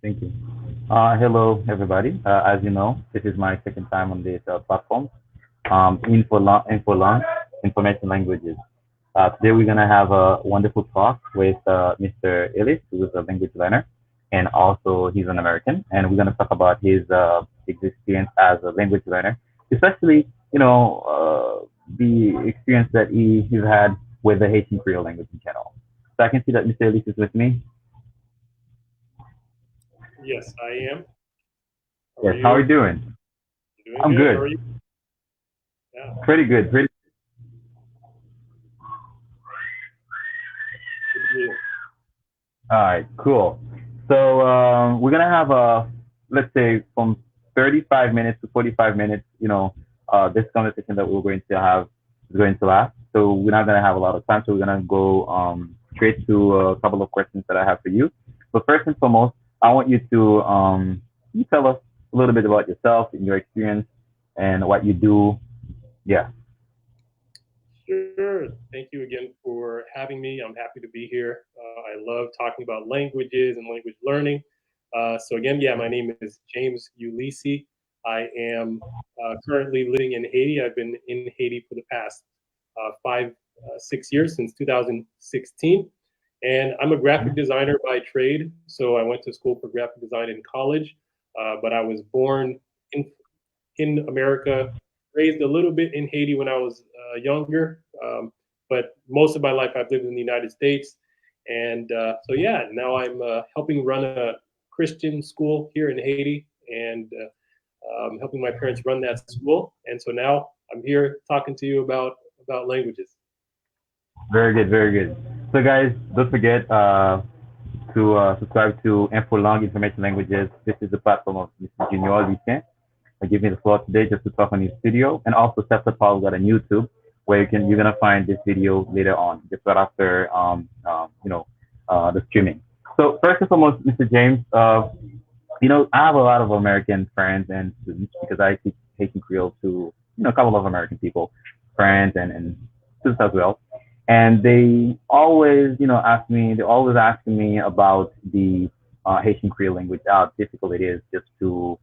Thank you. Hello, everybody. As you know, this is my second time on this platform, Information Languages. Today, we're going to have a wonderful talk with Mr. Ulysse, who is a language learner, and also he's an American. And we're going to talk about his experience as a language learner, especially, the experience that he's had with the Haitian Creole language in general. So I can see that Mr. Ulysse is with me. Yes, I am. How are Yes, how are you you? doing? Doing I'm good. How good. are you? Yeah. Pretty good. Pretty. Good to hear. All right. Cool. So we're gonna have let's say from 35 minutes to 45 minutes. This conversation that we're going to have is going to last. So we're not gonna have a lot of time. So we're gonna go straight to a couple of questions that I have for you. But first and foremost, I want you to you tell us a little bit about yourself and your experience and what you do. Yeah. Sure. Thank you again for having me. I'm happy to be here. I love talking about languages and language learning. So again, yeah, my name is James Ulysse. I am currently living in Haiti. I've been in Haiti for the past 6 years, since 2016. And I'm a graphic Mhm. designer by trade. So I went to school for graphic design in college, but I was born in America, raised a little bit in Haiti when I was younger, but most of my life I've lived in the United States. And so, yeah, now I'm helping run a Christian school here in Haiti, and helping my parents run that school. And so now I'm here talking to you about languages. Very good. Very good. So guys, don't forget to subscribe to InfoLong Information Languages. This is the platform of Mr. Junior Lucien. I give me the floor today just to talk on his video, and also Seth Paul got on YouTube where you're gonna find this video later on, just right after the streaming. So first and foremost, Mr. James, I have a lot of American friends and students because I teach Haitian Creole to a couple of American people, friends and students as well. And they always, they're always asking me about the Haitian Creole language, how difficult it is just to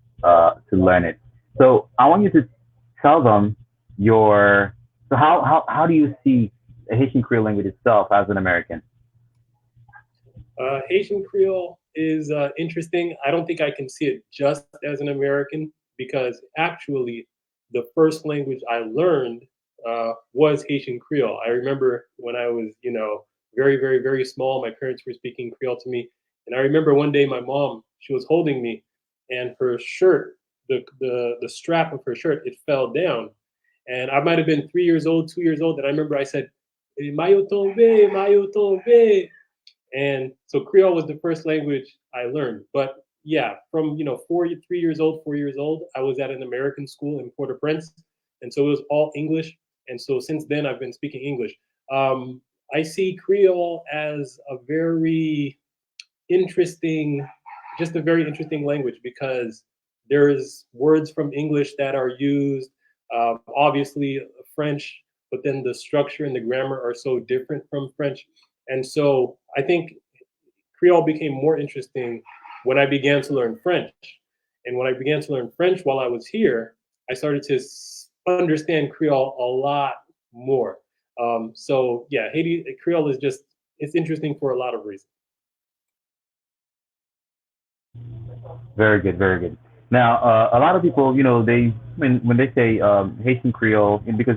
learn it. So I want you to tell them your, so how do you see the Haitian Creole language itself as an American? Haitian Creole is interesting. I don't think I can see it just as an American, because actually, the first language I learned was Haitian Creole. I remember when I was, very, very, very small, my parents were speaking Creole to me. And I remember one day my mom, she was holding me, and her shirt, the strap of her shirt, it fell down. And I might have been 3 years old, 2 years old. And I remember I said, Mayo tombe, Mayo tombe. And so Creole was the first language I learned. But yeah, from 3 years old, 4 years old, I was at an American school in Port-au-Prince, and so it was all English. And so since then, I've been speaking English. Um, I see Creole as a very interesting, just a very interesting language, because there's words from English that are used, obviously French, but then the structure and the grammar are so different from French. And so I think Creole became more interesting when I began to learn French. And when I began to learn French while I was here, I started to understand Creole a lot more. So yeah, Haiti Creole is just, it's interesting for a lot of reasons. Very good, very good. Now, a lot of people, they when they say Haitian Creole, and because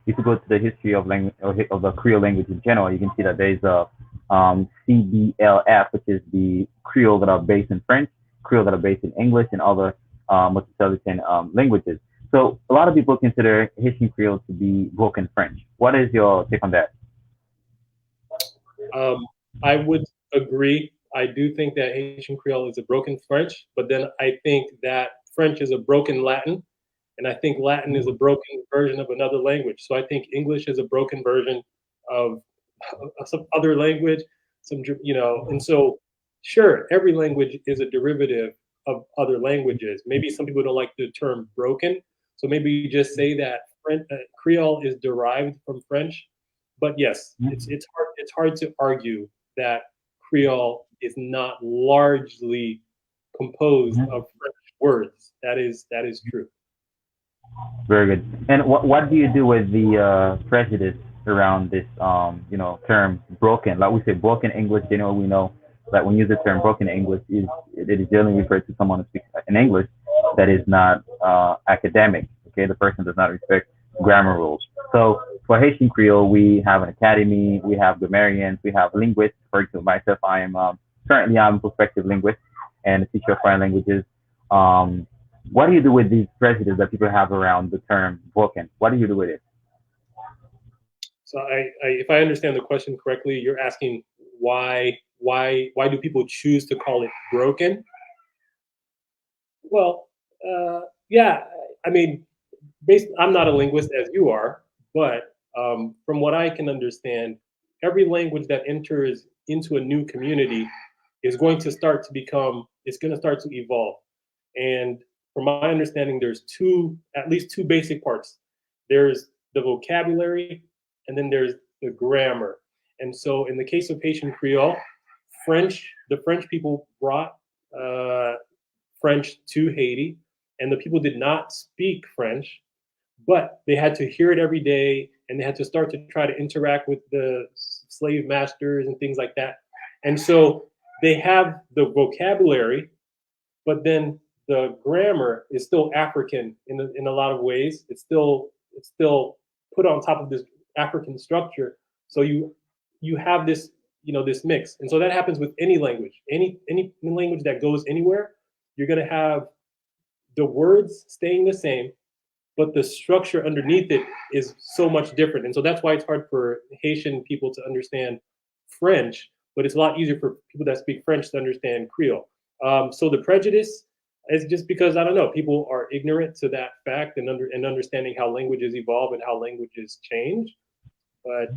if you go to the history of language of the Creole language in general, you can see that there's a CBLF, which is the Creole that are based in French, Creole that are based in English, and other metropolitan languages. So a lot of people consider Haitian Creole to be broken French. What is your take on that? Um, I would agree. I do think that Haitian Creole is a broken French, but then I think that French is a broken Latin, and I think Latin is a broken version of another language. So I think English is a broken version of some other language, and so sure, every language is a derivative of other languages. Maybe some people don't like the term broken, so maybe you just say that Creole is derived from French. But yes, it's hard to argue that Creole is not largely composed Mhm. of French words. That is true. Very good. And what do you do with the prejudice around this term broken? Like we say broken English, generally we know that when you use the term broken English is it is generally referred to someone who speaks an English that is not academic. Okay, the person does not respect grammar rules. So for Haitian Creole, we have an academy, we have grammarians, we have linguists. For example, myself, I am currently I'm a prospective linguist and a teacher of foreign languages. Um, what do you do with these prejudices that people have around the term broken? What do you do with it? So if I understand the question correctly, you're asking why do people choose to call it broken? Well, yeah, I mean, I'm not a linguist as you are, but from what I can understand, every language that enters into a new community is going to start to become, it's going to start to evolve. And from my understanding, there's at least two basic parts. There's the vocabulary, and then there's the grammar. And so, in the case of Haitian Creole, the French people brought uh, French to Haiti, and the people did not speak French, but they had to hear it every day, and they had to start to try to interact with the slave masters and things like that. And so they have the vocabulary, but then the grammar is still African in a lot of ways. It's still put on top of this African structure. So you have this mix, and so that happens with any language, any language that goes anywhere. You're going to have the words staying the same, but the structure underneath it is so much different. And so that's why it's hard for Haitian people to understand French, but it's a lot easier for people that speak French to understand Creole. So the prejudice is just because I don't know, people are ignorant to that fact and understanding how languages evolve and how languages change. But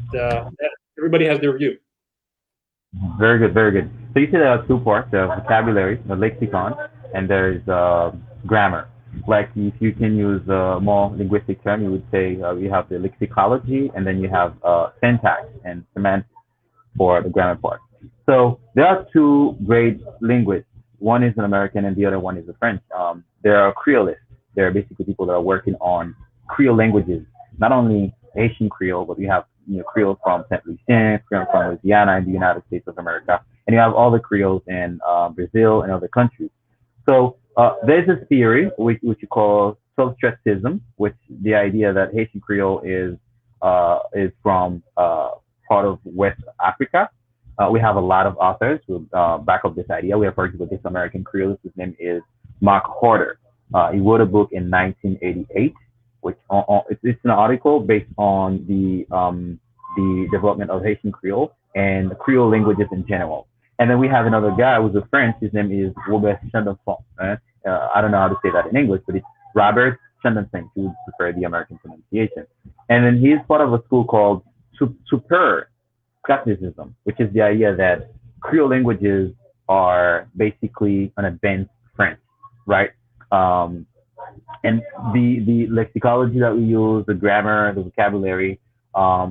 everybody has their view. Very good, very good. So you said there are two parts: the vocabulary, the lexicon, and there's grammar. Like if you can use a more linguistic term, you would say you have the lexicology, and then you have syntax and semantics for the grammar part. So there are two great linguists. One is an American and the other one is a French. There are Creolists. They're basically people that are working on Creole languages, not only Haitian Creole, but we have Creole from Saint Lucia, Creole from Louisiana in the United States of America, and you have all the Creoles in Brazil and other countries. So there's a theory which you call substratism, which the idea that Haitian Creole is from part of West Africa. We have a lot of authors who back up this idea. We have, for example, this American Creolist. His name is Mark Horder. He wrote a book in 1988, which it's an article based on the development of Haitian Creole and Creole languages in general. And then we have another guy who's a French. His name is Robert Chandonfon. I don't know how to say that in English, but it's Robert Chandonfon. He would prefer the American pronunciation. And then he's part of a school called Super Classicism, which is the idea that Creole languages are basically an advanced French, right? Um, and the lexicology that we use, the grammar, the vocabulary,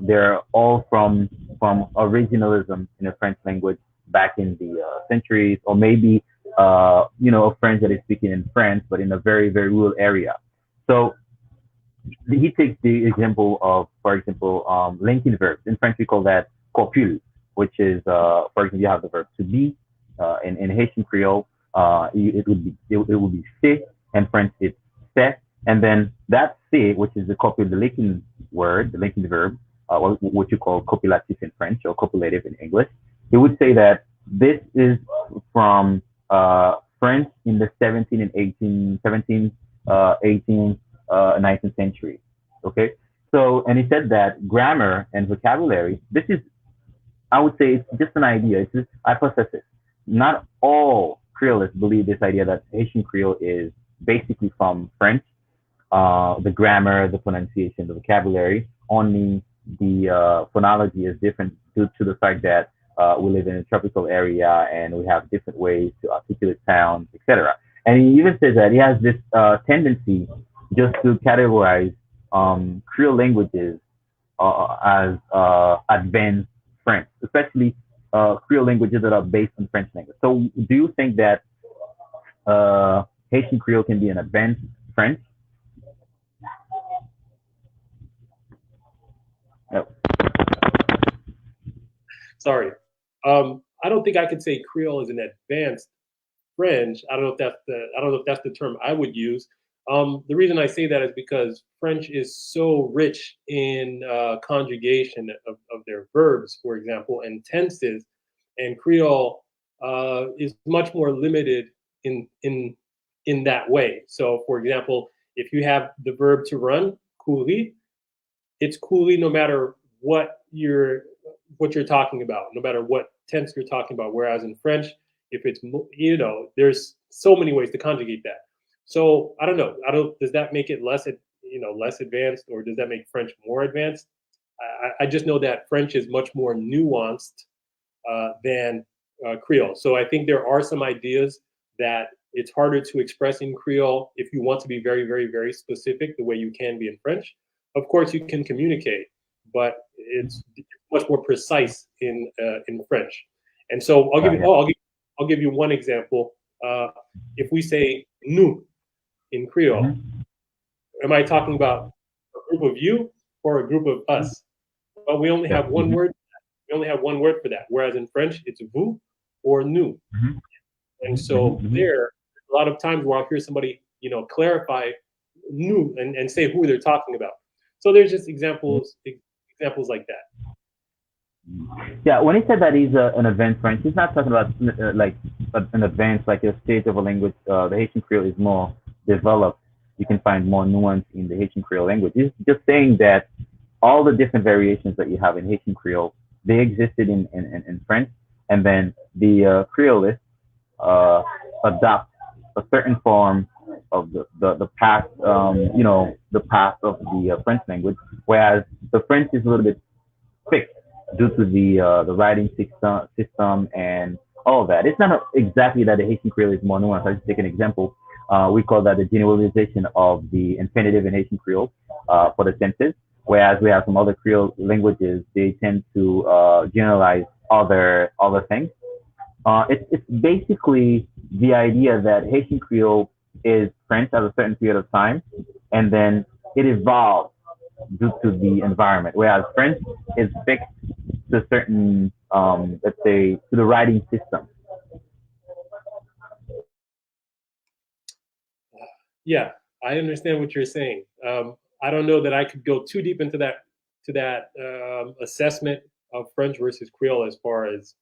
they're all from originalism in the French language back in the centuries, or maybe a French that is speaking in France, but in a very rural area. So he takes the example of, for example, linking verbs. In French, we call that copule, which is, for example, you have the verb to be. In Haitian Creole, it would be c'est. In French, it's c'est. And then that c'est, which is the copule, the linking word, the linking verb, what you call copulatif in French or copulative in English, it would say that this is from French in the 17 and 18, 17, 18, 19th century. Okay. So, and he said that grammar and vocabulary, this is, I would say, it's just an idea. It's just hypothesis. Not all Creolists believe this idea that Haitian Creole is basically from French. The grammar, the pronunciation, the vocabulary. Only the phonology is different due to the fact that we live in a tropical area and we have different ways to articulate sounds, etc. And he even says that he has this tendency just to categorize Creole languages as advanced French, especially Creole languages that are based on French language. So, do you think that Haitian Creole can be an advanced French. Yep. Sorry. I don't think I could say Creole is an advanced French. I don't know if that's the term I would use. The reason I say that is because French is so rich in conjugation of their verbs, for example, and tenses, and Creole is much more limited in in in that way. So, for example, if you have the verb to run, courir, it's courir no matter what you're talking about, no matter what tense you're talking about. Whereas in French, if it's there's so many ways to conjugate that. So I don't know. I don't. Does that make it less advanced, or does that make French more advanced? I just know that French is much more nuanced than Creole. So I think there are some ideas that it's harder to express in Creole if you want to be very, very, very specific, the way you can be in French. Of course, you can communicate, but it's much more precise in French. And so Yeah. I'll give you one example. If we say nous in Creole, Hmm. am I talking about a group of you or a group of us? But we only Yeah. have one word. We only have one word for that. Whereas in French, it's vous or nous. Hmm. And Hmm. so Hmm. there, a lot of times where I'll hear somebody, clarify nous and say who they're talking about. So there's just examples like that. Yeah, when he said that he's an advanced French, he's not talking about like an advanced, like a stage of a language. The Haitian Creole is more developed. You can find more nuance in the Haitian Creole language. He's just saying that all the different variations that you have in Haitian Creole, they existed in French, and then the Creolists uh, adopt a certain form of the past, the past of the French language, whereas the French is a little bit fixed due to the writing system and all of that. It's not exactly that the Haitian Creole is more nuanced. I'll just take an example. We call that the generalization of the infinitive in Haitian Creole for the tenses, whereas we have some other Creole languages, they tend to generalize other things. It's basically the idea that Haitian Creole is French at a certain period of time, and then it evolves due to the environment, whereas French is fixed to a certain, let's say, to the writing system. Yeah, I understand what you're saying. I don't know that I could go too deep into that assessment of French versus Creole as far as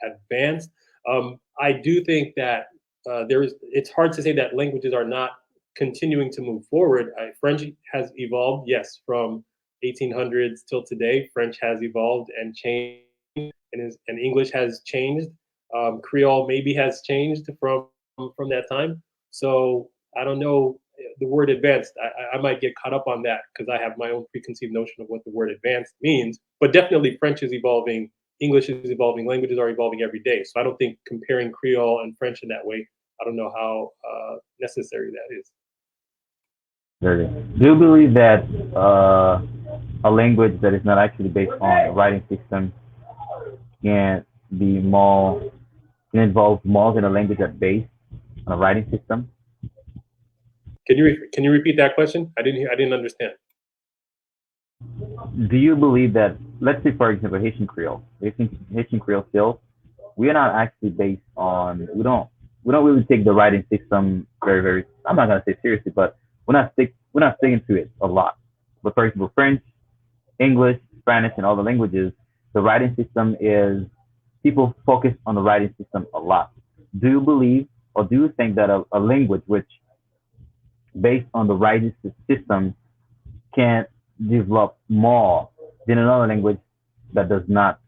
advanced. I do think that it's hard to say that languages are not continuing to move forward. French has evolved, yes, from 1800s till today. French has evolved and changed, and English has changed. Creole maybe has changed from that time. So I don't know the word advanced. I might get caught up on that because I have my own preconceived notion of what the word advanced means. But definitely, French is evolving. English is evolving. Languages are evolving every day. So I don't think comparing Creole and French in that way. I don't know how necessary that is. Really. Do you believe that a language that is not actually based on a writing system can be more, can involve more than a language that's based on a writing system? Can you repeat that question? I didn't understand. Do you believe that, let's say, for example, Haitian Creole, Haitian Creole still, we are not actually based on, we don't really take the writing system very, very, I'm not going to say seriously, but we're not sticking to it a lot. But for example, French, English, Spanish, and all the languages, the writing system is, people focus on the writing system a lot. Do you believe, or do you think that a language which based on the writing system can develop more than another language that does not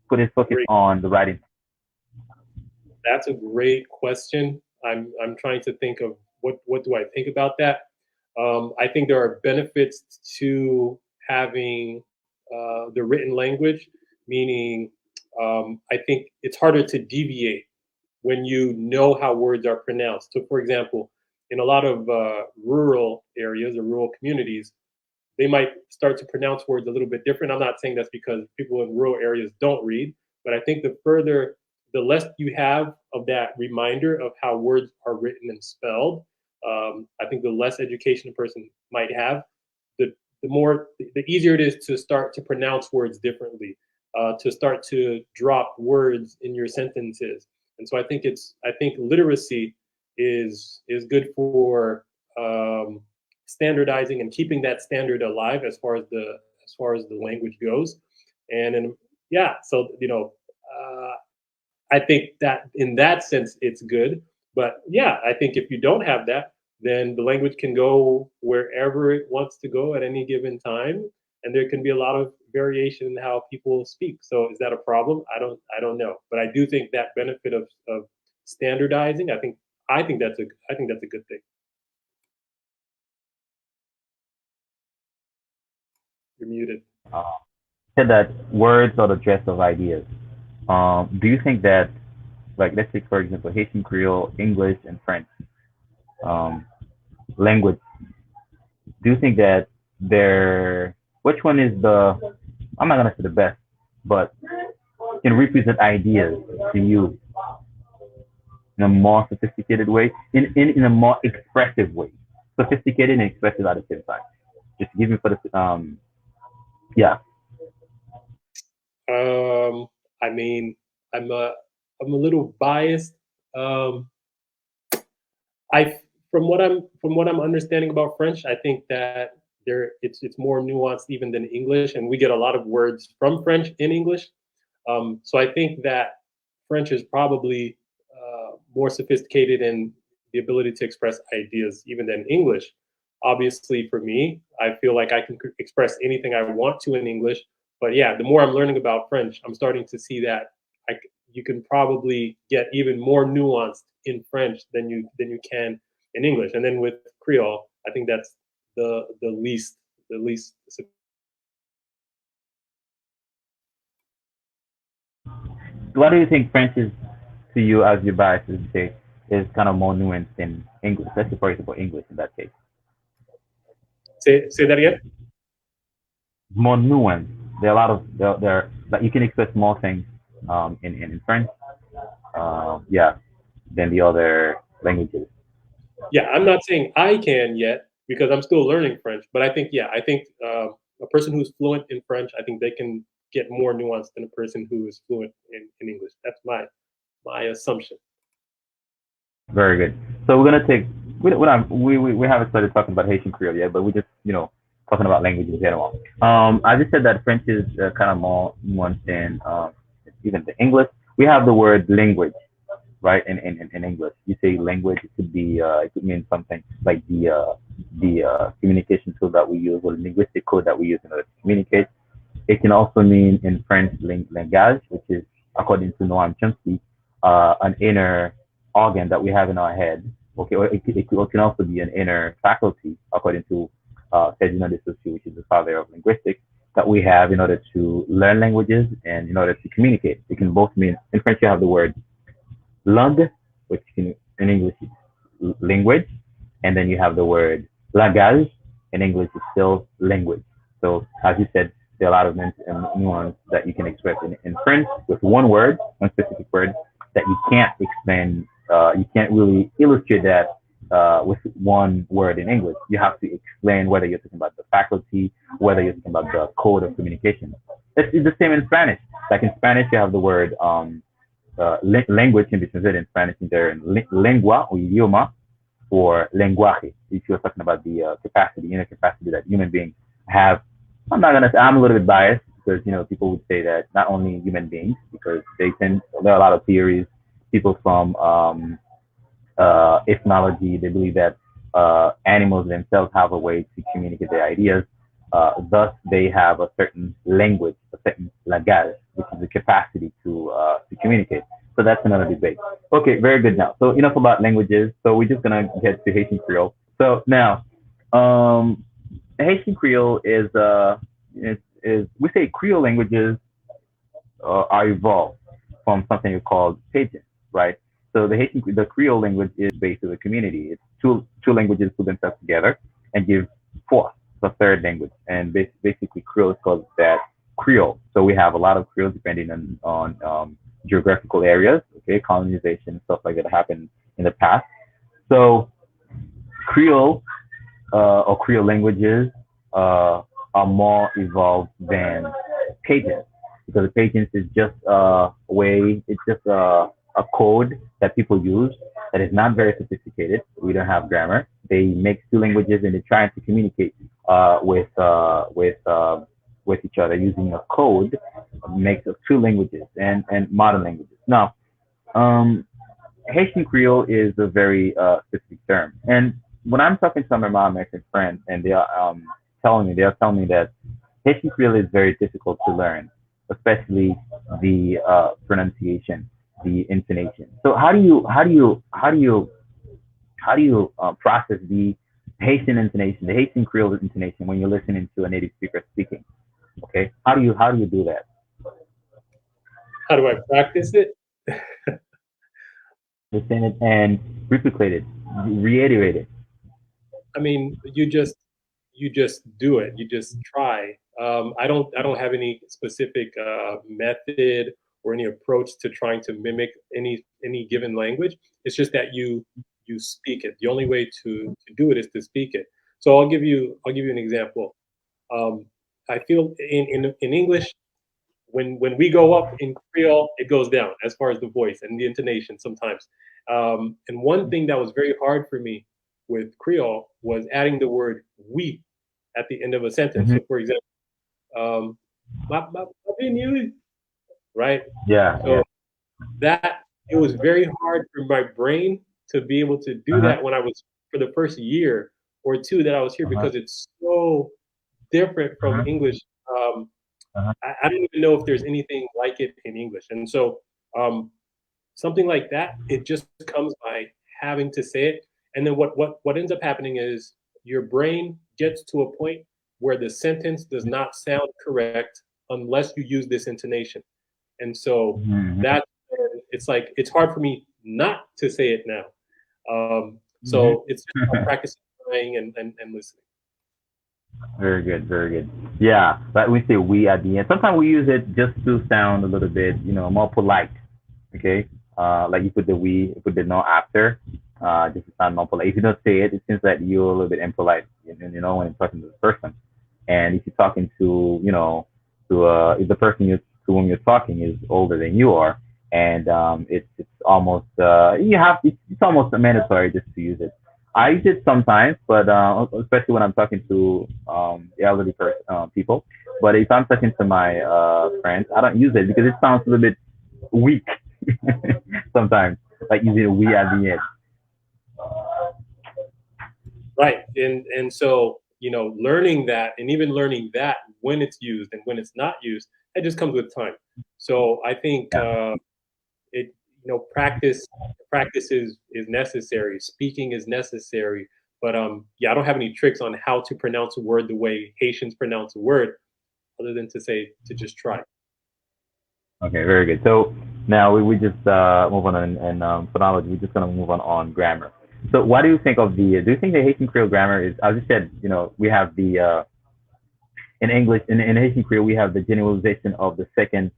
put its focus Great. on the writing? That's a great question. I'm trying to think of what do I think about that. I think there are benefits to having the written language, meaning I think it's harder to deviate when you know how words are pronounced. So, for example, in a lot of rural areas or rural communities, they might start to pronounce words a little bit different. I'm not saying that's because people in rural areas don't read, but I think the further the less you have of that reminder of how words are written and spelled, I think the less education a person might have, the the easier it is to start to pronounce words differently, to start to drop words in your sentences. And so I think literacy is good for standardizing and keeping that standard alive as far as the language goes. And then yeah, so I think that in that sense it's good. But yeah, I think if you don't have that, then the language can go wherever it wants to go at any given time, and there can be a lot of variation in how people speak. So is that a problem? I don't know, but I do think that benefit of standardizing. I think that's a good thing. You're muted. Uh, said that words are the dress of ideas. Do you think that, like, let's take for example Haitian Creole, English, and French um, language? Do you think that they're which one is the I'm not gonna say the best, but can represent ideas to you in a more sophisticated way, in a more expressive way, sophisticated and expressive at the same time. Just give me for the yeah. I mean, I'm a I'm a little biased. Um, I from what I'm understanding about French, I think that it's more nuanced even than English, and we get a lot of words from French in English. So I think that French is probably more sophisticated in the ability to express ideas even than English. Obviously, for me, I feel like I can express anything I want to in English. But yeah, the more I'm learning about French, I'm starting to see that you can probably get even more nuanced in French than you can in English. And then with Creole, I think that's the least. What do you think French is to you as your biases say is kind of more nuanced than English? Let's say for example English in that case. Say that again. More nuanced. There are a lot of there like you can express more things in French, yeah, than the other languages. Yeah, I'm not saying I can yet because I'm still learning French. But I think a person who's fluent in French, I think they can get more nuance than a person who is fluent in English. That's my assumption. Very good. So we're gonna take we haven't started talking about Haitian Creole yet, but we just talking about language in general. I just said that French is kind of more nuanced than even the English. We have the word language, right? In English, you say language. It could be it could mean something like the communication tool that we use or the linguistic code that we use in order to communicate. It can also mean in French langage, which is, according to Noam Chomsky, an inner organ that we have in our head. Okay, or it can also be an inner faculty, according to Ferdinand de Saussure, which is the father of linguistics, that we have in order to learn languages and in order to communicate. It can both mean, in French, you have the word langue, which can, in English is language, and then you have the word langage. In English, is still language. So, as you said, there are a lot of nuance that you can express in French with one word, one specific word that you can't explain. You can't really illustrate that with one word in English. You have to explain whether you're talking about the faculty, whether you're talking about the code of communication. It's the same in Spanish. Like in Spanish, you have the word language can be translated in Spanish either in lengua or idioma or lenguaje. If you're talking about the capacity, inner capacity that human beings have. I'm not gonna say I'm a little bit biased because people would say that not only human beings because there are a lot of theories. People from ethnology, they believe that animals themselves have a way to communicate their ideas. Thus, they have a certain language, a certain langage, which is the capacity to communicate. So that's another debate. Okay, very good. Now, so enough about languages. So we're just gonna get to Haitian Creole. So now, Haitian Creole is we say Creole languages are evolved from something called Pidgin, right? So the Creole language is based on the community. It's two languages put themselves together and give forth the third language. And basically, Creole is called that Creole. So we have a lot of Creole depending on geographical areas, okay, colonization, stuff like that happened in the past. So Creole or Creole languages are more evolved than Pidgin because Pidgin is just a way, it's just a code that people use that is not very sophisticated. We don't have grammar. They mix two languages and they're trying to communicate with each other using a code, mix of two languages and modern languages. Now, um, Haitian Creole is a very specific term. And when I'm talking to some of my American friends and they are telling me that Haitian Creole is very difficult to learn, especially the pronunciation, the intonation. So how do you process the Haitian intonation, the Haitian Creole intonation when you're listening to a native speaker speaking? Okay, how do you do that? How do I practice it? Listen it and replicate it, reiterate it. I mean, you just do it. You just try. I don't have any specific method or any approach to trying to mimic any given language. It's just that you speak it. The only way to do it is to speak it. So I'll give you an example. Um, I feel in English, when we go up in Creole, it goes down as far as the voice and the intonation sometimes. And one thing that was very hard for me with Creole was adding the word "we" at the end of a sentence. Hmm. So, for example, um, right? Yeah, yeah. So that it was very hard for my brain to be able to do Uh-huh. that when I was for the first year or two that I was here Uh-huh. because it's so different from Uh-huh. English. Um, Uh-huh. I don't even know if there's anything like it in English. And so um, something like that, it just comes by having to say it. And then what ends up happening is your brain gets to a point where the sentence does not sound correct unless you use this intonation. And so Mhm, that it's like it's hard for me not to say it now. mhm. So it's just about practicing, trying, and listening. Very good, very good. Yeah, but we say we at the end. Sometimes we use it just to sound a little bit, more polite. Okay, like you put the we, you put the no after, just to sound more polite. If you don't say it, it seems that you're a little bit impolite. When you're talking to the person, and if you're talking to, if the person to whom you're talking is older than you are, and it's almost it's almost mandatory just to use it. I use it sometimes, but especially when I'm talking to elderly people. But if I'm talking to my friends, I don't use it because it sounds a little bit weak sometimes, like using we at the end. Right. And so, learning that and even learning that when it's used and when it's not used, that just comes with time. So I think Yeah. it, practice is necessary. Speaking is necessary. But yeah, I don't have any tricks on how to pronounce a word the way Haitians pronounce a word, other than to say to just try. Okay, very good. So now we just move on and phonology. We're just gonna move on grammar. So what do you think of the? Do you think the Haitian Creole grammar is? As you said, we have in English in Haitian Creole we have the generalization of the second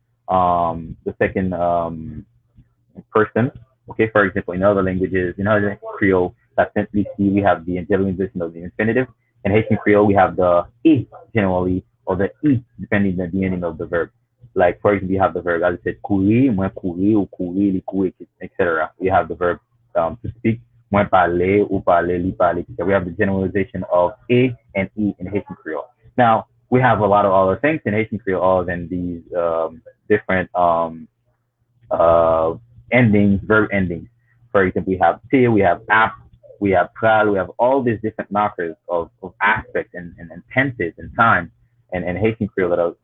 person. Okay, for example, in other languages, in other Creole, that simply see we have the generalization of the infinitive. In Haitian Creole, we have the e generally or the e depending on the ending of the verb. Like for example, you have the verb as I said, courir, moi courir, ou courir, li courir, etc. We have the verb to speak, moi parler, ou parler, li parler, etc. We have the generalization of e and e in Haitian Creole. Now we have a lot of other things in Haitian Creole other than these different uh, endings, verb endings. For example, we have till, we have ap, we have pral, we have all these different markers of aspects and tenses and time and Haitian Creole that are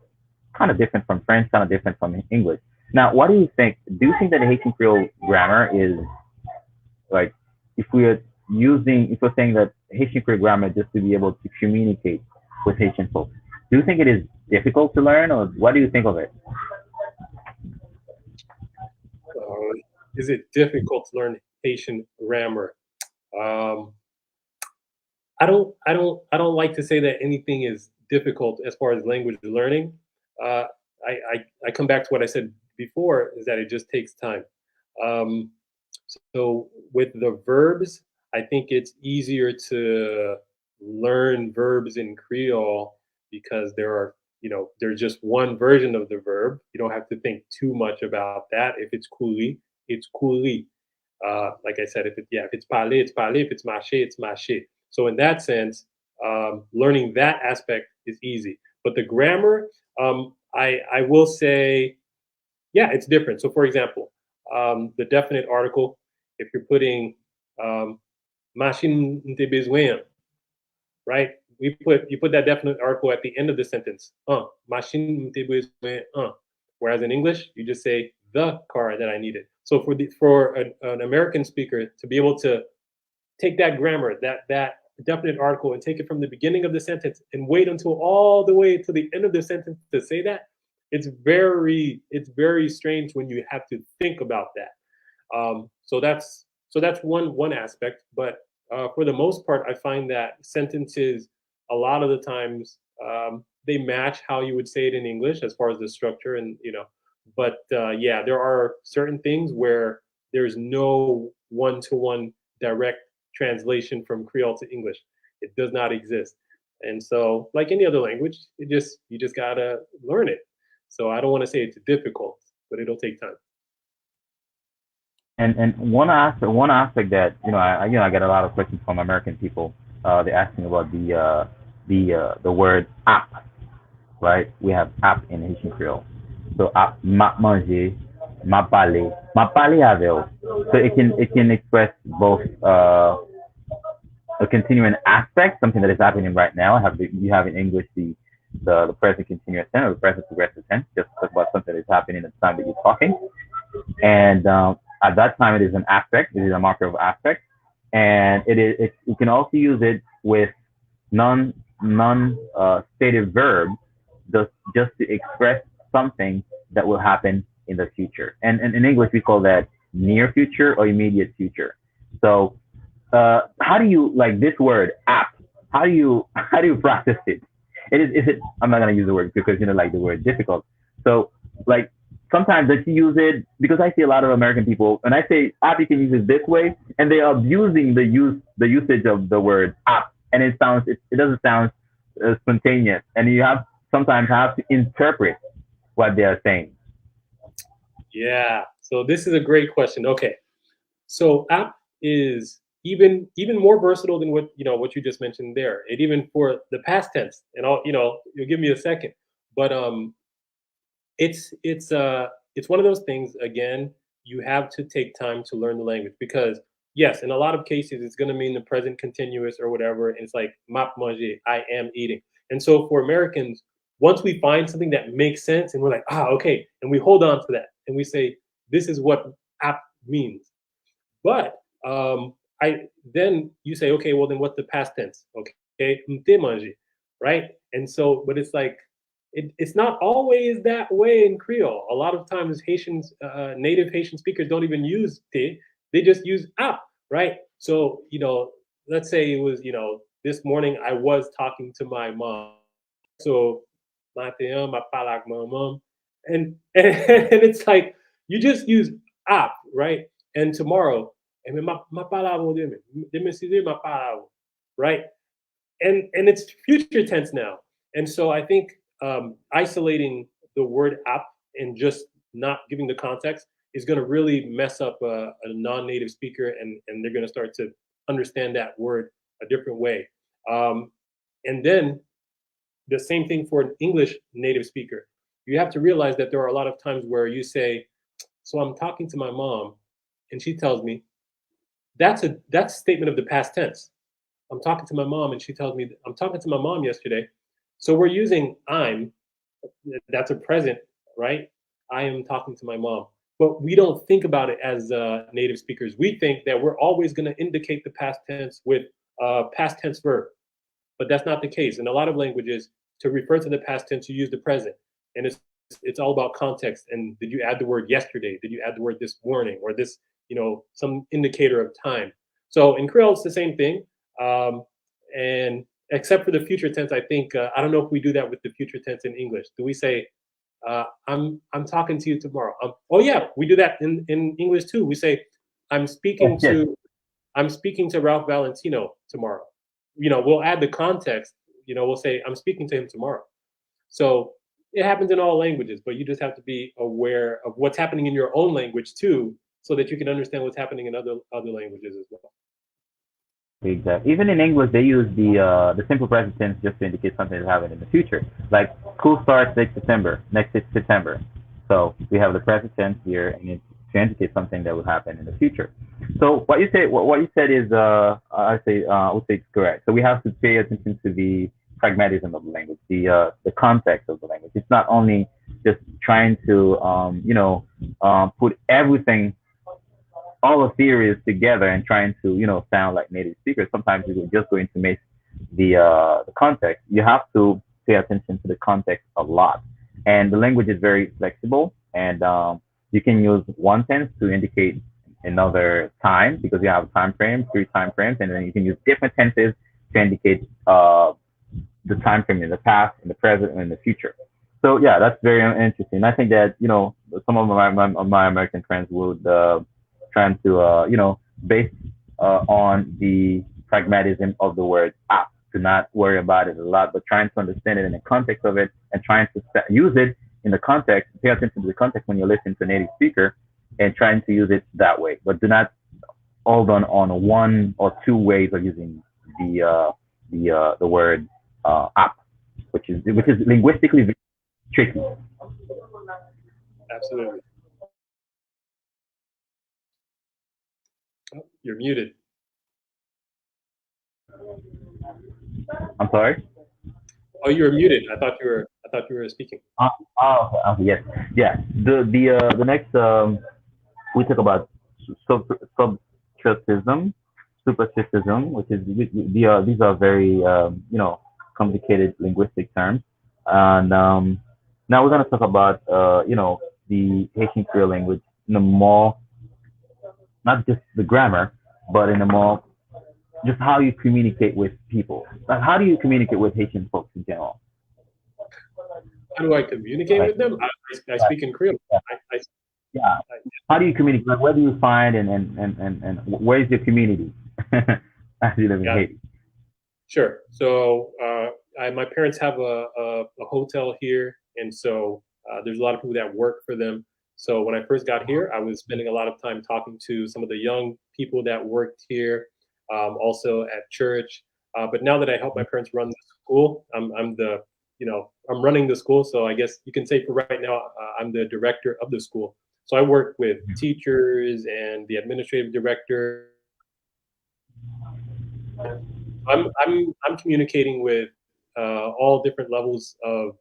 kind of different from French, kind of different from English. Now, what do you think? Do you think that the Haitian Creole grammar is like, if we're saying that Haitian Creole grammar just to be able to communicate with Haitian folks, do you think it is difficult to learn, or what do you think of it? Uh, is it difficult to learn Haitian grammar? Um, I don't like to say that anything is difficult as far as language learning. Uh, I come back to what I said before is that it just takes time. Um, so with the verbs, I think it's easier to learn verbs in Creole because there's just one version of the verb. You don't have to think too much about that. If it's couli, it's couli. Like I said, if it's parler, it's parler. If it's marcher, it's marcher. So in that sense, learning that aspect is easy. But the grammar, I will say, yeah, it's different. So for example, the definite article, if you're putting machine de besoin, right? You put that definite article at the end of the sentence. Machine de besoin. Whereas in English, you just say the car that I needed. So for an American speaker to be able to take that grammar, that definite article, and take it from the beginning of the sentence and wait until all the way to the end of the sentence to say that, it's very strange when you have to think about that. So that's one aspect. But for the most part, I find that sentences a lot of the times they match how you would say it in English as far as the structure and. But yeah, there are certain things where there's no one-to-one direct translation from Creole to English. It does not exist. And so, like any other language, you just gotta learn it. So I don't want to say it's difficult, but it'll take time. And one aspect that I get a lot of questions from American people. They're asking about the word app, right? We have app in Haitian Creole. So app m'a manger, m'a parler avec vous. So it can express both a continuing aspect, something that is happening right now. You have in English the present continuous tense or the present progressive tense, just to talk about something that is happening at the time that you're talking. And at that time, it is an aspect. It is a marker of aspect, and you can also use it with non stated verbs, just to express something that will happen in the future. And in English, we call that near future or immediate future. So how do you like this word app? How do you practice it? Is it? I'm not gonna use the word because like the word difficult. So like sometimes that you use it because I see a lot of American people and I say app, you can use it this way, and they are abusing the usage of the word app, and it doesn't sound spontaneous, and you sometimes have to interpret what they are saying. Yeah. So this is a great question. Okay. So app is even more versatile than what you just mentioned there. It even for the past tense, and you'll give me a second, but it's one of those things. Again, you have to take time to learn the language because yes, in a lot of cases, it's going to mean the present continuous or whatever, and it's like map manger, I am eating. And so for Americans, once we find something that makes sense, and we're like, okay, and we hold on to that, and we say, this is what app means. But I then you say, okay, well then what's the past tense? Okay, mte manger, right? And so, but it's like it's not always that way in Creole. A lot of times Haitians, native Haitian speakers don't even use te; they just use ap, right? So let's say it was this morning I was talking to my mom. So matin, ma parle avec my mom, and it's like you just use ap, right? And tomorrow, ma parle avec demain, demain si ma parle, right? And it's future tense now. And so I think isolating the word app and just not giving the context is going to really mess up a non-native speaker, and they're going to start to understand that word a different way. And then the same thing for an English native speaker. You have to realize that there are a lot of times where you say, "So I'm talking to my mom," and she tells me that's a statement of the past tense. I'm talking to my mom, and she tells me I'm talking to my mom yesterday. So we're using I'm. That's a present, right? I am talking to my mom. But we don't think about it as native speakers. We think that we're always going to indicate the past tense with past tense verb, but that's not the case. In a lot of languages, to refer to the past tense, you use the present, and it's all about context. And did you add the word yesterday? Did you add the word this morning, or this, some indicator of time? So in Creole, it's the same thing. And except for the future tense, I think I don't know if we do that with the future tense in English. Do we say I'm talking to you tomorrow. Oh yeah, we do that in English too. We say, I'm Yes, speaking yes, to I'm speaking to Ralph Valentino tomorrow. We'll add the context. We'll say, I'm speaking to him tomorrow. So it happens in all languages, but you just have to be aware of what's happening in your own language too, so that you can understand what's happening in other languages as well. exactly. Even in English, they use the simple present tense just to indicate something is happening in the future. Like school starts next September, next September. So we have the present tense here, and it's to indicate something that will happen in the future. So what you said is, I would say it's correct. So we have to pay attention to the pragmatism of the language, the context of the language. It's not only just trying to, put everything, all the theories together and trying to sound like native speakers. Sometimes you're just going to miss the context. You have to pay attention to the context a lot, and the language is very flexible, and you can use one tense to indicate another time because you have a time frame, three time frames, and then you can use different tenses to indicate the time frame in the past, in the present, and in the future. So yeah, that's very interesting. I think that some of my American friends would trying to base on the pragmatism of the word app, to not worry about it a lot, but trying to understand it in the context of it and trying to use it in the context. Pay attention to the context when you listen to a native speaker and trying to use it that way. But do not hold on one or two ways of using the word app, which is linguistically tricky. Absolutely. Oh, you're muted. I'm sorry. Oh, you were muted. I thought you were speaking. Uh, okay, yes, yeah. The next we talk about sub subtratism, superstitism, which is these are very complicated linguistic terms, and now we're going to talk about the Haitian Creole language in a more, not just the grammar, but in a more just how you communicate with people. Like, how do you communicate with Haitian folks in general? How do I communicate Like, with them? I yeah, speak in Creole. yeah, I, I, yeah. I How do you communicate? Like, where do you find and where is your community as you live in got it. Haiti? Sure. So my parents have a hotel here, and so there's a lot of people that work for them. So when I first got here, I was spending a lot of time talking to some of the young people that worked here, also at church. But now that I help my parents run the school, I'm running the school. So I guess you can say for right now, I'm the director of the school. So I work with teachers and the administrative director. I'm communicating with all different levels of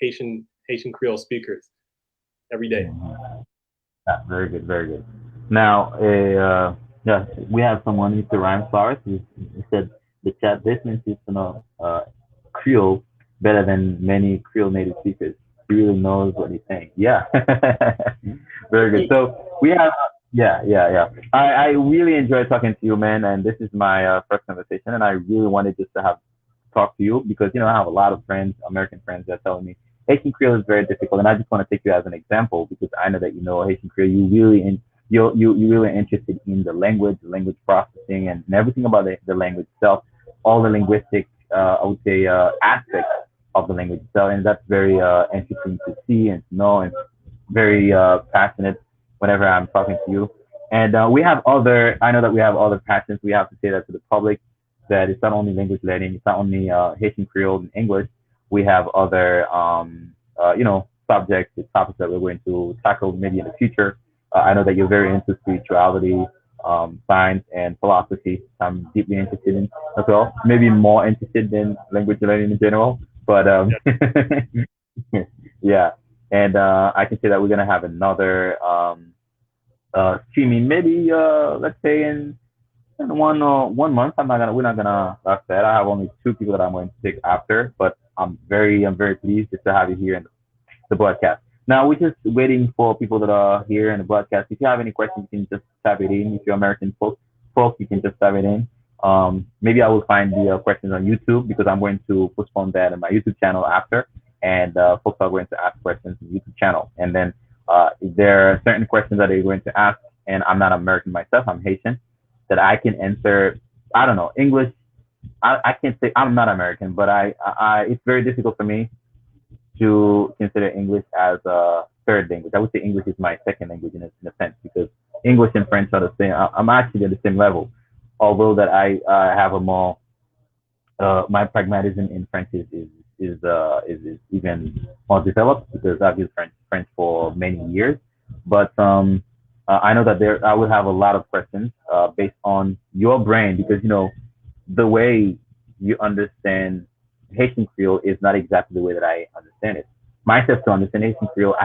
Haitian Creole speakers every day. Mhm. Yeah, very good, very good. Now, yeah, we have someone, Mr. Rhyme Flowers, who said the chat basement is to know Creole better than many Creole native speakers. He really knows what he's saying. Yeah, very good. So we have, yeah, yeah, yeah. I really enjoy talking to you, man. And this is my first conversation, and I really wanted just to have talk to you because I have a lot of friends, American friends, that tell me Haitian Creole is very difficult, and I just want to take you as an example because I know that you know Haitian Creole. You really interested in the language processing, and everything about the language itself, all the linguistic, I would say, aspects of the language itself, and that's very interesting to see and to know, and very passionate whenever I'm talking to you. And I know that we have other passions. We have to say that to the public that it's not only language learning, it's not only Haitian Creole and English. We have other, subjects, topics that we're going to tackle maybe in the future. I know that you're very into spirituality, science, and philosophy. I'm deeply interested in as well. Maybe more interested than language learning in general, but Yeah. yeah. And I can say that we're gonna have another streaming maybe let's say in 1 month. We're not gonna rush that. I have only two people that I'm going to pick after, but I'm very pleased just to have you here in the broadcast. Now we're just waiting for people that are here in the broadcast. If you have any questions, you can just type it in. If you're American folks, you can just type it in. Maybe I will find the questions on YouTube because I'm going to postpone that in my YouTube channel after. and folks are going to ask questions on the YouTube channel. And then there are certain questions that they're going to ask, and I'm not American myself, I'm Haitian, that I can answer. I don't know English. I can't say I'm not American, but it's very difficult for me to consider English as a third language. I would say English is my second language in a sense because English and French are the same. I'm actually at the same level, although that I have a more my pragmatism in French is even more developed because I've used French for many years. But I know that there I will have a lot of questions based on your brain because you know the way you understand Haitian Creole is not exactly the way that I understand it. Myself to understand Haitian Creole,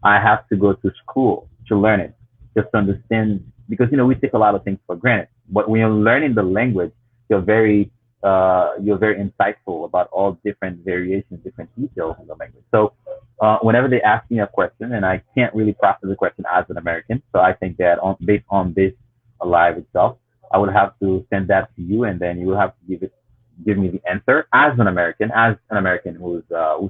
I have to go to school to learn it, just to understand because you know we take a lot of things for granted. But when you're learning the language, you're very you're very insightful about all different variations, different details in the language. So whenever they ask me a question, and I can't really process the question as an American, so I think that based on this live itself, I would have to send that to you, and then you will have to give me the answer as an American who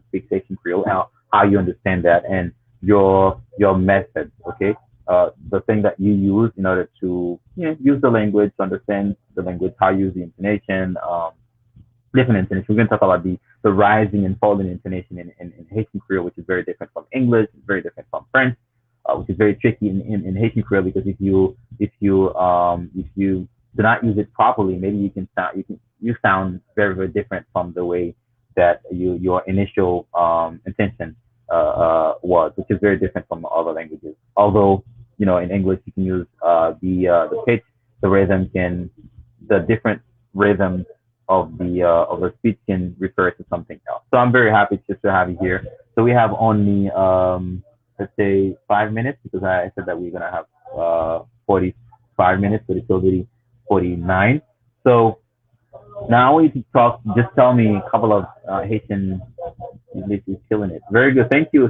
speaks Haitian Creole, how you understand that and your method, okay? The thing that you use in order to use the language, to understand the language, how you use the intonation, different intonation. We're going to talk about the rising and falling intonation in Haitian Creole, which is very different from English, very different from French, which is very tricky in Haitian Creole because if you do not use it properly, maybe you sound very very different from the way that your initial intention was, which is very different from other languages. Although you know in English you can use the pitch, the rhythm can the different rhythm of the speech can refer to something else. So I'm very happy just to have you here. So we have only let's say 5 minutes because I said that we're gonna have 45 minutes, but it's already 49. So now I want you to talk. Just tell me a couple of Haitian. This is killing it. Very good. Thank you,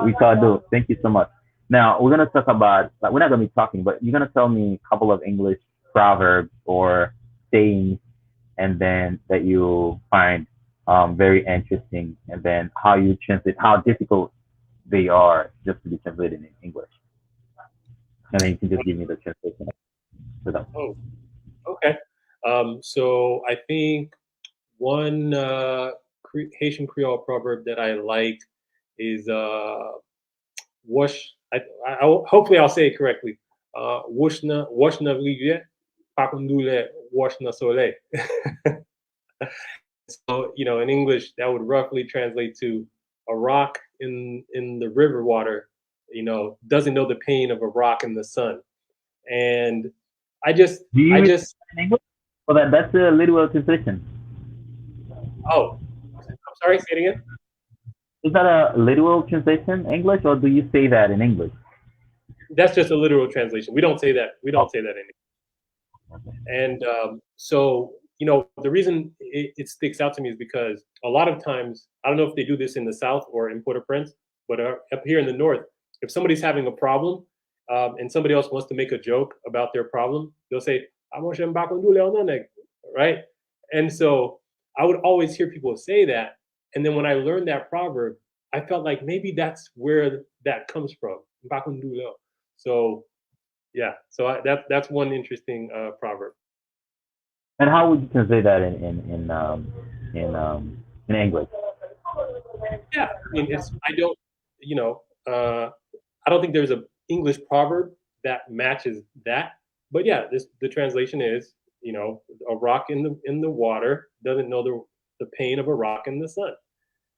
Ricardo. Thank you so much. Now we're gonna talk about. Like, we're not gonna be talking, but you're gonna tell me a couple of English proverbs or sayings and then that you find very interesting, and then how you translate, how difficult they are just to be translated in English, and then you can just give me the translation for them. Oh, okay. So I think one Haitian Creole proverb that I like is wash. Hopefully I'll say it correctly. Washna rivière, pas comme nous les washna soleil. So in English that would roughly translate to a rock in the river water, doesn't know the pain of a rock in the sun. And I just Do you I use just that in English? Well, that's a literal translation. oh, I'm sorry, say it again. Is that a literal translation English, or do you say that in English? That's just a literal translation. We don't say that. We don't say that in And so, the reason it sticks out to me is because a lot of times, I don't know if they do this in the South or in Port-au-Prince, but up here in the North, if somebody's having a problem and somebody else wants to make a joke about their problem, they'll say, "I'm gonna back on right? And so I would always hear people say that. And then when I learned that proverb, I felt like maybe that's where that comes from. So yeah, so that's one interesting proverb. And how would you translate that in English? Yeah, I mean, you know, uh, I don't think there's a English proverb that matches that. But yeah, the translation is, a rock in the water doesn't know the pain of a rock in the sun.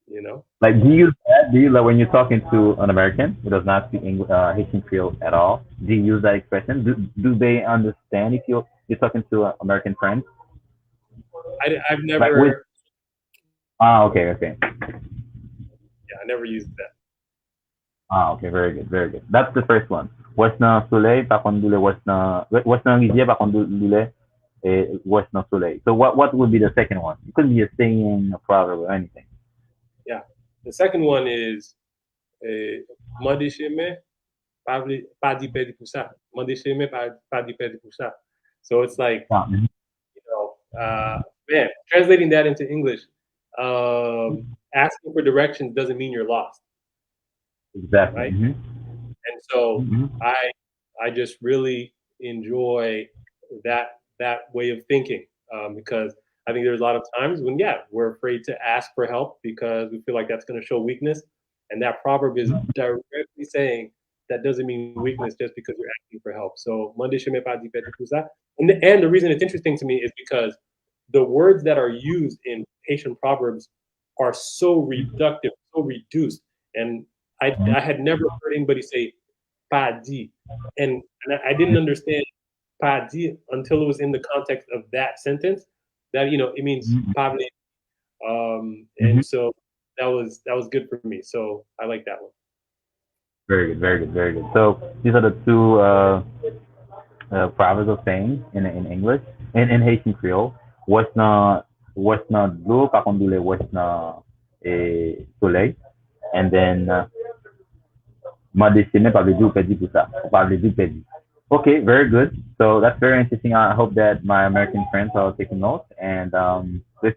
You know. Like, do you use that? Do you like when you're talking to an American who does not speak English, Haitian Creole at all? Do you use that expression? Do they understand if you're talking to an American friend? I've Like with never, okay, okay. yeah, I never used that. Okay, very good, very good. That's the first one. West na soleil, pa kon dule west na rivière, pa kon dule west na soleil. So what would be the second one? It could be a saying, a proverb, or anything. Yeah, the second one is mande chemin, pas d'y perdre pour ça. Mande chemin, pas d'y perdre pour ça. So it's like, Mhm. man, translating that into English, asking for directions doesn't mean you're lost, Exactly. right? Mm-hmm. And so Mm-hmm. I just really enjoy that way of thinking, because I think there's a lot of times when, yeah, we're afraid to ask for help because we feel like that's going to show weakness, and that proverb is directly saying that doesn't mean weakness just because you're asking for help. So Monday je m'ai pas dit petit tout ça. And the reason it's interesting to me is because the words that are used in Haitian proverbs are so reductive, so reduced, and I had never heard anybody say pas dit, and I didn't understand pas dit until it was in the context of that sentence. That it means Mm-hmm. parler, Mm-hmm. and so that was good for me. So I like that one. Very good, very good, very good. So these are the two proverbs of saying in English. In Haitian Creole. What's not blue, kakondule, what's not soleil. And then, Madesine parle du pedi pour ça. Parle du pedi. Okay, very good. So that's very interesting. I hope that my American friends are taking notes. And these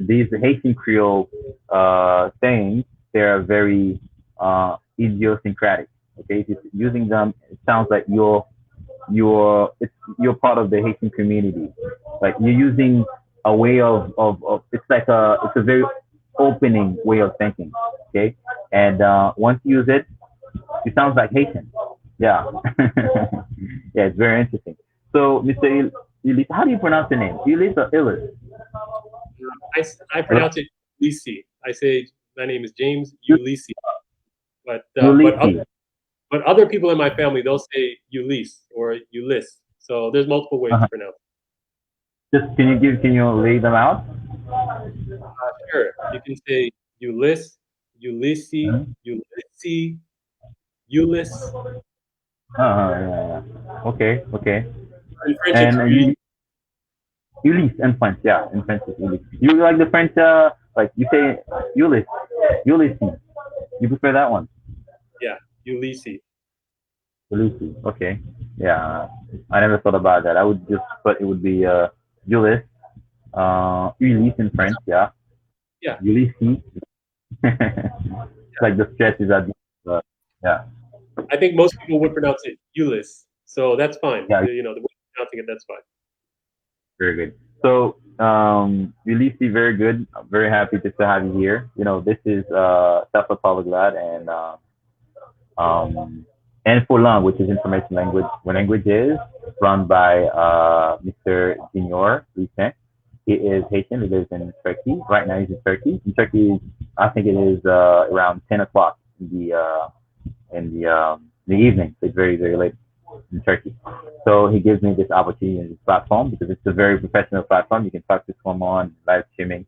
these Haitian Creole sayings, they're very idiosyncratic. Okay, just using them, it sounds like you're part of the Haitian community. Like you're using a way of it's like it's a very opening way of thinking. Okay, and once you use it, it sounds like Haitian. Yeah, yeah, it's very interesting. So, Mr. Ulysse, how do you pronounce the name? Ulysse or Illis? I pronounce it Ulysse. I say my name is James Ulysse, but Ulysse. but other people in my family they'll say Ulysse or Ulysse. So there's multiple ways Uh-huh. to pronounce it. Just can you lay them out? Sure, you can say Ulysse, Ulysse, Mhm. Ulysse, Ulysse. Yeah, yeah. Okay, okay. In French, And it's Ulysse. Ulysse in French, yeah, in French it's Ulysse. You like the French, like you say Ulysse, Ulysses. You prefer that one? Yeah, Ulysse. Ulysses. Okay. Yeah. I never thought about that. I would just put it would be Ulysse, Ulysse in French, yeah. Yeah, Ulysses. Like the stretches at the yeah. I think most people would pronounce it Ulysse. So that's fine. Yeah, The way you're pronouncing it, that's fine. very good. So, Ulysses, very good. I'm very happy just to have you here. This is Self Polyglot and for Lang, which is information languages, run by Mr. Junior Lucien. He is Haitian. He lives in Turkey. Right now, he's in Turkey. In Turkey, I think it is around 10 o'clock in the evening. So it's very very late in Turkey. So he gives me this opportunity and this platform because it's a very professional platform. You can talk to someone live streaming,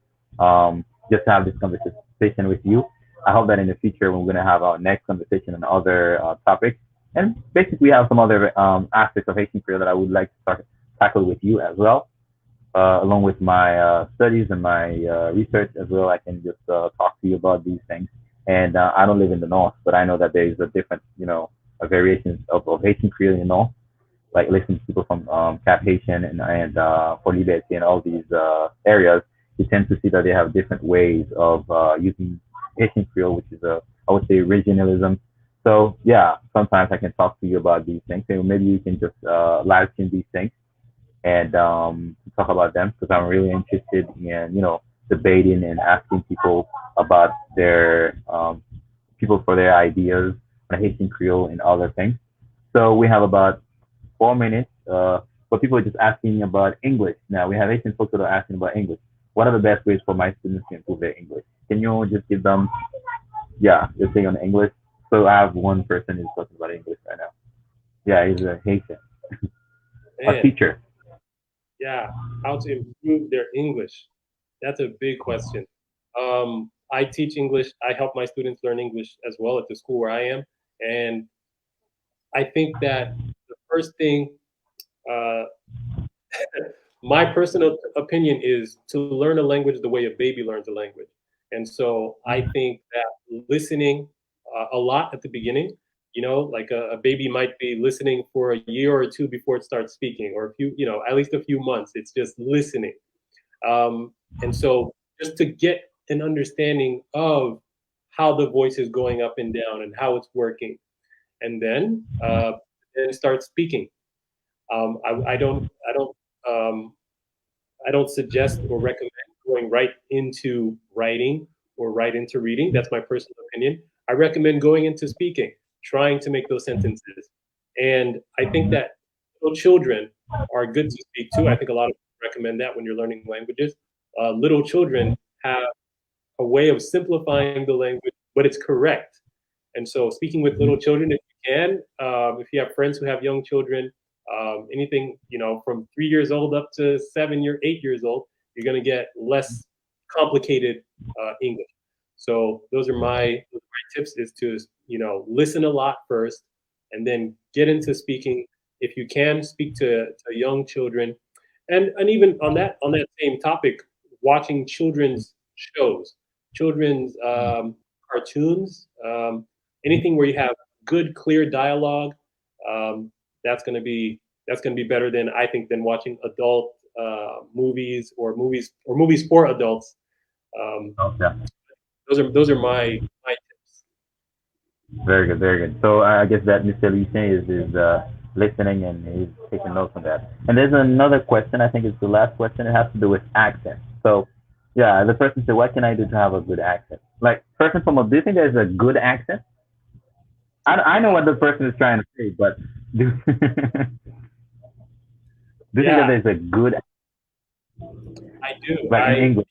just have this conversation with you. I hope that in the future when we're gonna have our next conversation on other topics, and basically have some other aspects of Haitian Creole that I would like to tackle with you as well, along with my studies and my research as well. I can just talk to you about these things. And I don't live in the north, but I know that there is a different, variations of Haitian Creole in the north, like listening to people from Cap Haitian and Polyglot and all these areas, you tend to see that they have different ways of using Haitian Creole, which is I would say regionalism. So yeah, sometimes I can talk to you about these things, and maybe you can just live stream these things and talk about them because I'm really interested in debating and asking people about their people for their ideas on Haitian Creole and other things. So we have about 4 minutes. But people are just asking about English. Now we have Haitian folks that are asking about English. What are the best ways for my students to improve their English? Can you just give them, yeah, your thing on English? So I have one person who's talking about English right now. Yeah, he's a Haitian, a Man, teacher. yeah. How to improve their English? That's a big question. I teach English. I help my students learn English as well at the school where I am, and I think that the first thing, uh, my personal opinion, is to learn a language the way a baby learns a language. And so I think that listening a lot at the beginning, like a baby might be listening for a year or two before it starts speaking, or a few, at least a few months. It's just listening. And so just to get an understanding of how the voice is going up and down and how it's working, and then start speaking. Um, I don't suggest or recommend going right into writing or right into reading. That's my personal opinion. I recommend going into speaking, trying to make those sentences. And I think that little children are good to speak to. I think a lot of people recommend that when you're learning languages. Little children have a way of simplifying the language, but it's correct. And so, speaking with little children, if you can, if you have friends who have young children, anything from 3 years old up to 7 year 8 years old, you're going to get less complicated English. So those are my tips: is to listen a lot first, and then get into speaking. If you can speak to young children, and even on that same topic, watching children's shows, children's cartoons, anything where you have good, clear dialogue. Um, that's gonna be better than, I think, than watching adult movies for adults. Um, Oh, yeah. those are my tips. Very good, very good. So I guess that Mr. Lucien is listening and he's taking notes on that. And there's another question. I think it's the last question. It has to do with accent. So yeah, the person said, "What can I do to have a good accent?" Like first and foremost, do you think there's a good accent? I know what the person is trying to say, but do, do you think that Yeah, there's a good I do. like in English?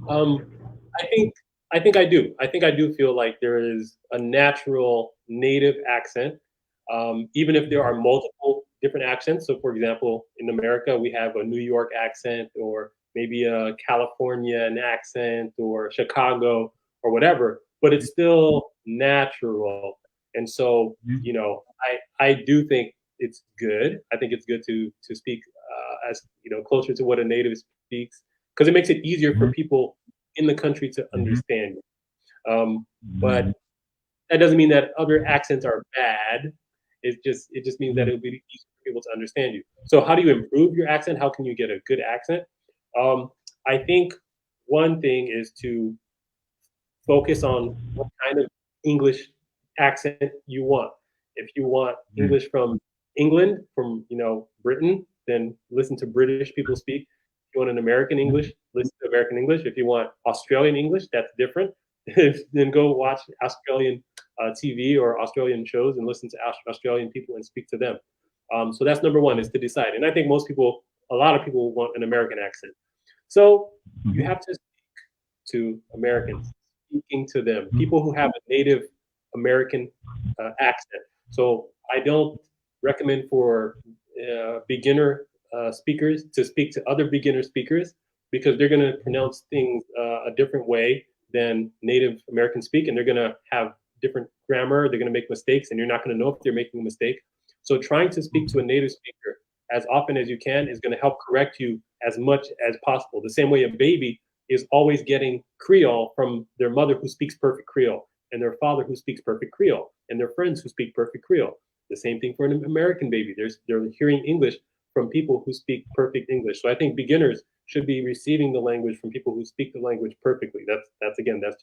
Um, I think I think I do. I think I do feel like there is a natural native accent, even if there are multiple different accents. So, for example, in America, we have a New York accent, or maybe a Californian accent, or Chicago, or whatever. But it's still natural, and so I do think it's good. I think it's good to speak as closer to what a native speaks, because it makes it easier for Mhm, people in the country to mhm, understand you. But mhm, that doesn't mean that other accents are bad. It just means that mhm, it'll be easier for people to understand you. So how do you improve your accent? How can you get a good accent? Um, I think one thing is to focus on what kind of English accent you want. If you want mhm, English from England, from Britain, then listen to British people speak. If you want an American English, listen to American English. If you want Australian English, that's different. Then go watch Australian TV or Australian shows and listen to Australian people and speak to them. So that's number one, is to decide. And I think a lot of people want an American accent. So you mhm, have to to Americans, speaking to them, people who have a native American accent. So I don't recommend for beginner speakers to speak to other beginner speakers, because they're going to pronounce things a different way than Native Americans speak, and they're going to have different grammar. They're going to make mistakes, and you're not going to know if they're making a mistake. So trying to speak to a native speaker as often as you can is going to help correct you as much as possible. The same way a baby is always getting Creole from their mother, who speaks perfect Creole, and their father, who speaks perfect Creole, and their friends who speak perfect Creole. The same thing for an American baby. They're hearing English from people who speak perfect English. So I think beginners should be receiving the language from people who speak the language perfectly. That's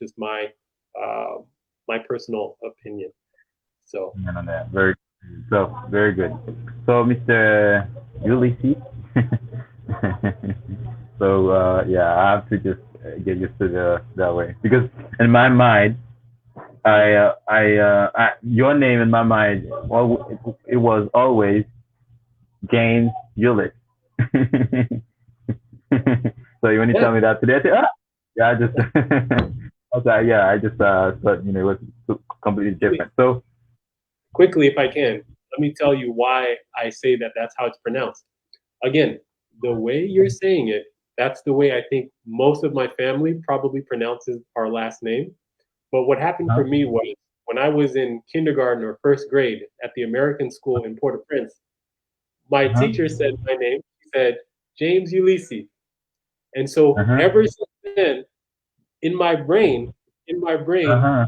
just uh, my personal opinion. So mhm. On that. Very so very good. So Mr. Ulysses. So yeah, I have to just get used to the that way because in my mind, your name in my mind, well, it was always James Ulysse. So when you yeah, tell me that today, I say, ah, yeah, I just, I was like, yeah, I just thought it was completely quickly, different. So, quickly, if I can, let me tell you why I say that that's how it's pronounced. Again, the way you're saying it, that's the way I think most of my family probably pronounces our last name. But what happened for huh? me was, when I was in kindergarten or first grade at the American school in Port-au-Prince, my Uh-huh. teacher said my name. She said, James Ulysse. And so Uh-huh. ever since then, in my brain, in my brain, Uh-huh.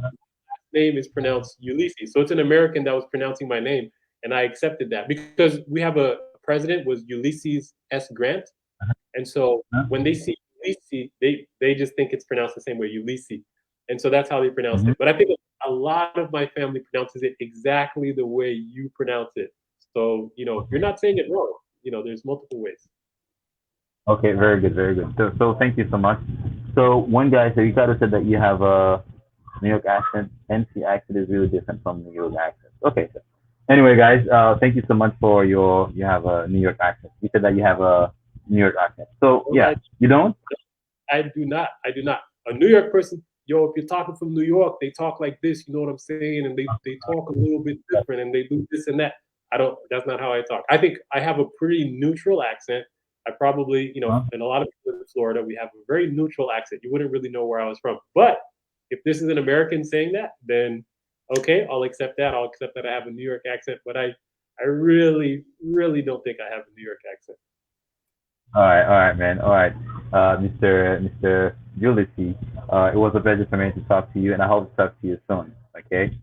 name is pronounced Ulysses. So it's an American that was pronouncing my name, and I accepted that because we have a president was Ulysses S. Grant, and so Uh-huh. when they see Ulysse, they just think it's pronounced the same way, Ulysse. And so that's how they pronounced Mm-hmm. it. But I think a lot of my family pronounces it exactly the way you pronounce it. So, you're not saying it wrong. There's multiple ways. Okay, very good, very good. So thank you so much. So one guy, so you gotta said that you have a New York accent. NC accent is really different from New York accent. Okay. So anyway, guys, thank you so much for you have a New York accent. You said that you have a New York accent. So Well, yeah, you don't? I do not. I do not. A New York person, if you're talking from New York, they talk like this, you know what I'm saying? And they talk a little bit different and they do this and that. I don't, that's not how I talk. I think I have a pretty neutral accent. I probably, Huh? and a lot of people in Florida, we have a very neutral accent. You wouldn't really know where I was from. But if this is an American saying that, then okay, I'll accept that. I'll accept that I have a New York accent. But I really, really don't think I have a New York accent. All right, man. All right, Mr. Ulysse. It was a pleasure for me to talk to you, and I hope to talk to you soon. Okay,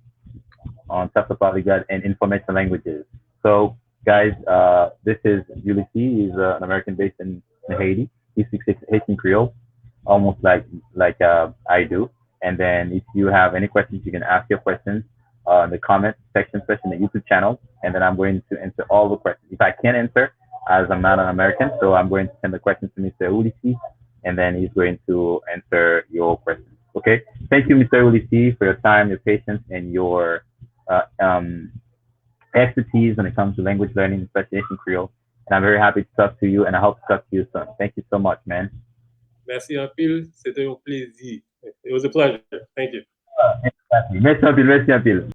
on top of Polyglot and information languages. So, guys, this is Ulysse. He's an American based in Haiti. He speaks Haitian Creole, almost like I do. And then, if you have any questions, you can ask your questions in the comment section, especially in the YouTube channel. And then I'm going to answer all the questions. If I can't answer, as I'm not an American, so I'm going to send the questions to Mr. Ulysse, and then he's going to answer your questions. Okay. Thank you, Mr. Ulysse, for your time, your patience, and your uh, um, expertise when it comes to language learning, especially Haitian Creole. And I'm very happy to talk to you, and I hope to talk to you soon. Thank you so much, man. Merci un pile. C'était un plaisir. It was a pleasure. Thank you. Merci un pile, merci un pile.